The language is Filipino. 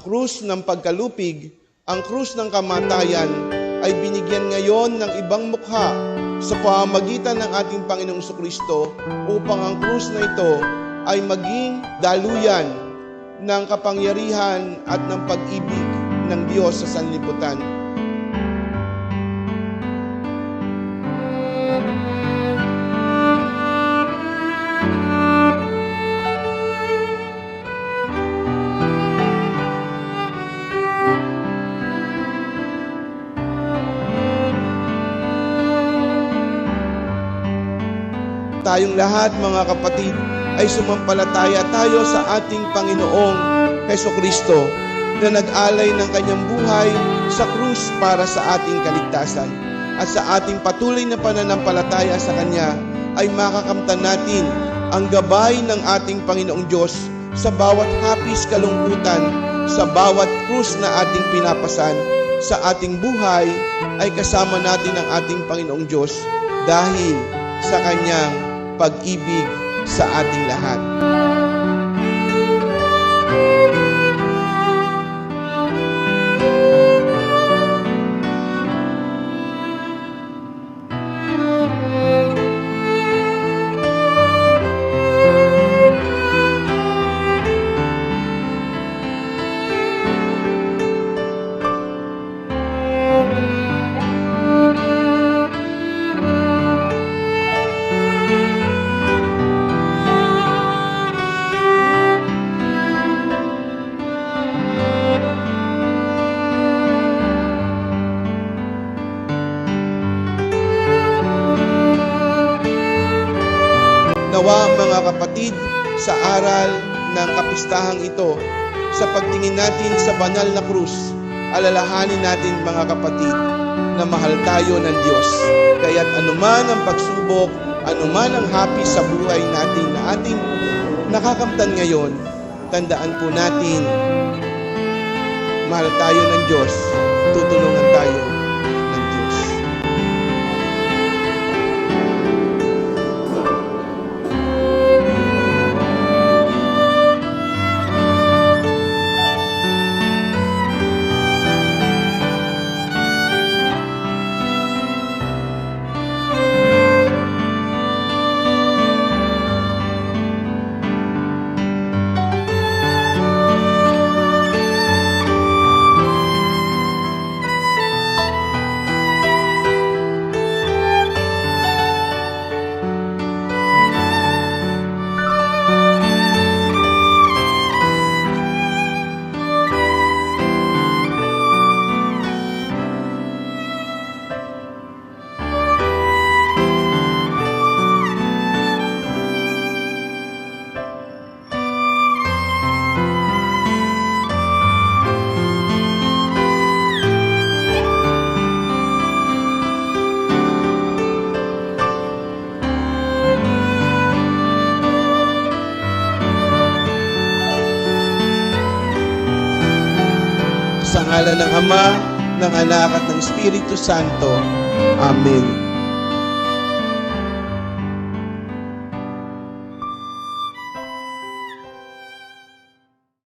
krus ng pagkalupig, ang krus ng kamatayan, ay binigyan ngayon ng ibang mukha sa pamamagitan ng ating Panginoong Jesucristo upang ang krus na ito ay maging daluyan ng kapangyarihan at ng pag-ibig ng Diyos sa sanlibutan. Tayong lahat, mga kapatid, ay sumampalataya tayo sa ating Panginoong Jesucristo na nag-alay ng kanyang buhay sa krus para sa ating kaligtasan. At sa ating patuloy na pananampalataya sa Kanya ay makakamtan natin ang gabay ng ating Panginoong Diyos sa bawat hapis kalungkutan, sa bawat krus na ating pinapasan. Sa ating buhay ay kasama natin ang ating Panginoong Diyos dahil sa Kanyang pag-ibig sa ating lahat. Nawa, mga kapatid, sa aral ng kapistahang ito, sa pagtingin natin sa banal na krus, alalahanin natin, mga kapatid, na mahal tayo ng Diyos. Kaya't anuman ang pagsubok, anuman ang hapis sa buhay natin na ating nakakamtan ngayon, tandaan po natin, mahal tayo ng Diyos, tutulungan tayo ng Diyos. Sa ngalan ng Ama, ng Anak at ng Espiritu Santo. Amen.